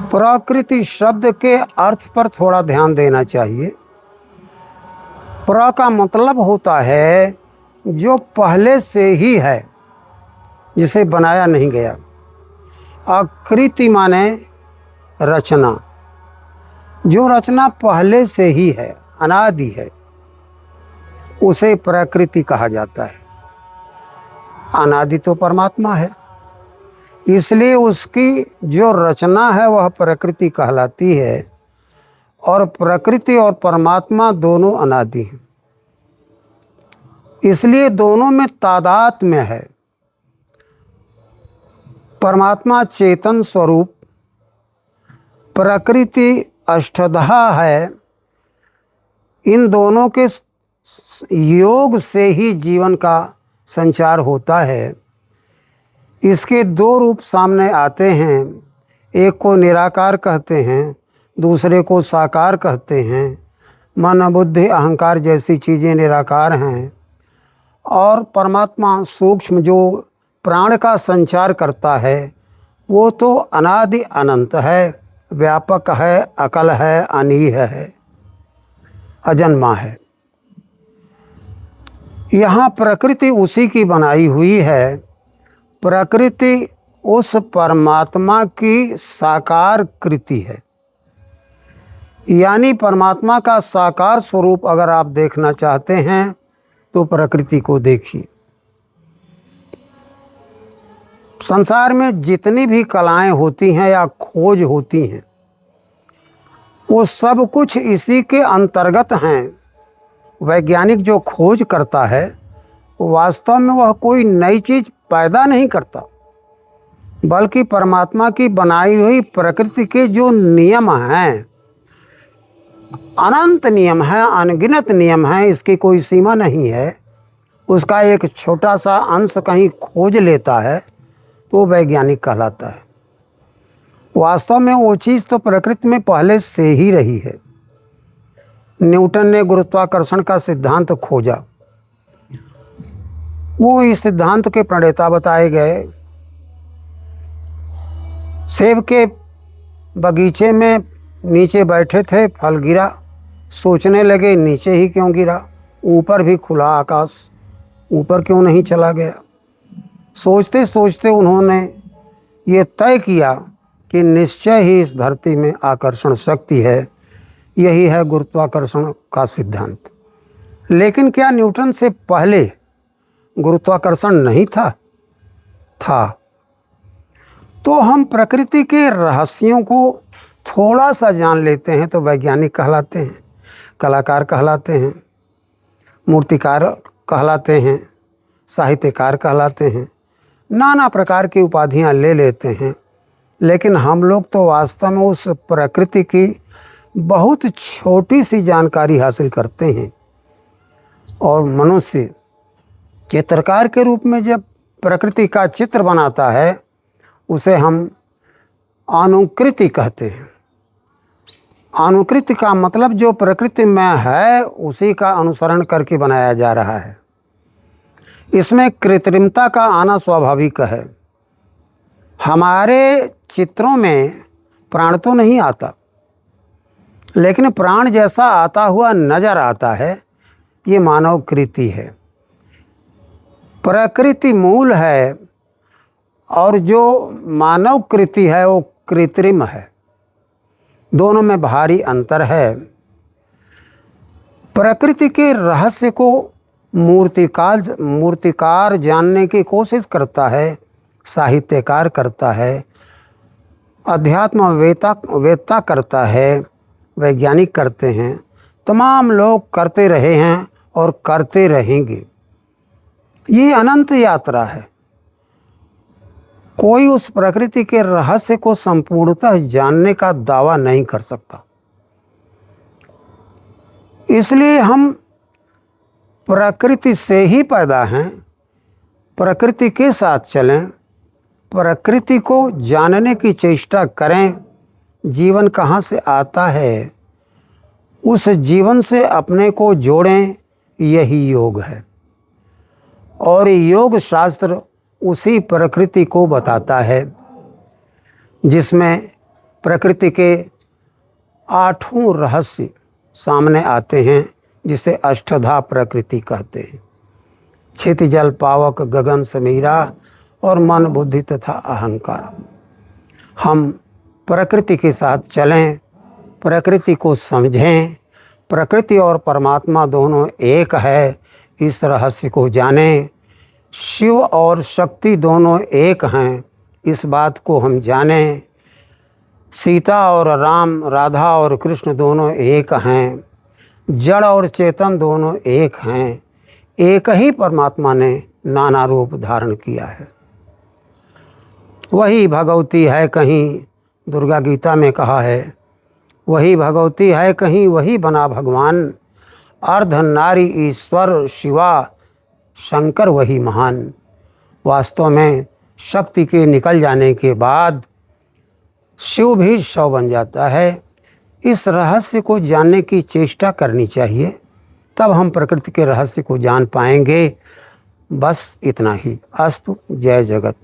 प्रकृति शब्द के अर्थ पर थोड़ा ध्यान देना चाहिए। प्र का मतलब होता है जो पहले से ही है, जिसे बनाया नहीं गया। आकृति माने रचना, जो रचना पहले से ही है, अनादि है, उसे प्रकृति कहा जाता है। अनादि तो परमात्मा है, इसलिए उसकी जो रचना है वह प्रकृति कहलाती है। और प्रकृति और परमात्मा दोनों अनादि हैं, इसलिए दोनों में तादात्म्य है। परमात्मा चेतन स्वरूप, प्रकृति अष्टधा है। इन दोनों के योग से ही जीवन का संचार होता है। इसके दो रूप सामने आते हैं, एक को निराकार कहते हैं, दूसरे को साकार कहते हैं। मन बुद्धि अहंकार जैसी चीज़ें निराकार हैं, और परमात्मा सूक्ष्म जो प्राण का संचार करता है वो तो अनादि अनंत है, व्यापक है, अकल है, अनीह है, अजन्मा है। यहाँ प्रकृति उसी की बनाई हुई है। प्रकृति उस परमात्मा की साकार कृति है, यानी परमात्मा का साकार स्वरूप अगर आप देखना चाहते हैं तो प्रकृति को देखिए। संसार में जितनी भी कलाएं होती हैं या खोज होती हैं, वो सब कुछ इसी के अंतर्गत हैं। वैज्ञानिक जो खोज करता है वास्तव में वह कोई नई चीज़ पैदा नहीं करता, बल्कि परमात्मा की बनाई हुई प्रकृति के जो नियम हैं, अनंत नियम है, अनगिनत नियम हैं, इसकी कोई सीमा नहीं है। उसका एक छोटा सा अंश कहीं खोज लेता है तो वैज्ञानिक कहलाता है। वास्तव में वो चीज़ तो प्रकृति में पहले से ही रही है। न्यूटन ने गुरुत्वाकर्षण का सिद्धांत खोजा, वो इस सिद्धांत के प्रणेता बताए गए। सेब के बगीचे में नीचे बैठे थे, फल गिरा, सोचने लगे नीचे ही क्यों गिरा, ऊपर भी खुला आकाश, ऊपर क्यों नहीं चला गया। सोचते सोचते उन्होंने ये तय किया कि निश्चय ही इस धरती में आकर्षण शक्ति है, यही है गुरुत्वाकर्षण का सिद्धांत। लेकिन क्या न्यूटन से पहले गुरुत्वाकर्षण नहीं था? था। तो हम प्रकृति के रहस्यों को थोड़ा सा जान लेते हैं तो वैज्ञानिक कहलाते हैं, कलाकार कहलाते हैं, मूर्तिकार कहलाते हैं, साहित्यकार कहलाते हैं, नाना प्रकार की उपाधियां ले लेते हैं। लेकिन हम लोग तो वास्तव में उस प्रकृति की बहुत छोटी सी जानकारी हासिल करते हैं। और मनुष्य चित्रकार के रूप में जब प्रकृति का चित्र बनाता है उसे हम अनुकृति कहते हैं। अनुकृति का मतलब जो प्रकृति में है उसी का अनुसरण करके बनाया जा रहा है। इसमें कृत्रिमता का आना स्वाभाविक है। हमारे चित्रों में प्राण तो नहीं आता, लेकिन प्राण जैसा आता हुआ नजर आता है, ये मानव कृति है। प्रकृति मूल है और जो मानव कृति है वो कृत्रिम है। दोनों में भारी अंतर है। प्रकृति के रहस्य को मूर्तिकार जानने की कोशिश करता है, साहित्यकार करता है, अध्यात्म वेत्ता करता है, वैज्ञानिक करते हैं, तमाम लोग करते रहे हैं और करते रहेंगे। ये अनंत यात्रा है। कोई उस प्रकृति के रहस्य को संपूर्णतः जानने का दावा नहीं कर सकता। इसलिए हम प्रकृति से ही पैदा हैं, प्रकृति के साथ चलें, प्रकृति को जानने की चेष्टा करें। जीवन कहाँ से आता है, उस जीवन से अपने को जोड़ें, यही योग है। और योग शास्त्र उसी प्रकृति को बताता है जिसमें प्रकृति के 8 रहस्य सामने आते हैं, जिसे अष्टधा प्रकृति कहते हैं। क्षिति जल पावक गगन समीरा और मन बुद्धि तथा अहंकार। हम प्रकृति के साथ चलें, प्रकृति को समझें, प्रकृति और परमात्मा दोनों एक है, इस रहस्य को जानें। शिव और शक्ति दोनों एक हैं, इस बात को हम जानें। सीता और राम, राधा और कृष्ण दोनों एक हैं। जड़ और चेतन दोनों एक हैं। एक ही परमात्मा ने नाना रूप धारण किया है। वही भगवती है कहीं, दुर्गा गीता में कहा है, वही भगवती है कहीं, वही बना भगवान। अर्ध नारी ईश्वर शिवा, शंकर वही महान। वास्तव में शक्ति के निकल जाने के बाद शिव भी शव बन जाता है। इस रहस्य को जानने की चेष्टा करनी चाहिए, तब हम प्रकृति के रहस्य को जान पाएंगे। बस इतना ही। अस्तु। जय जगत।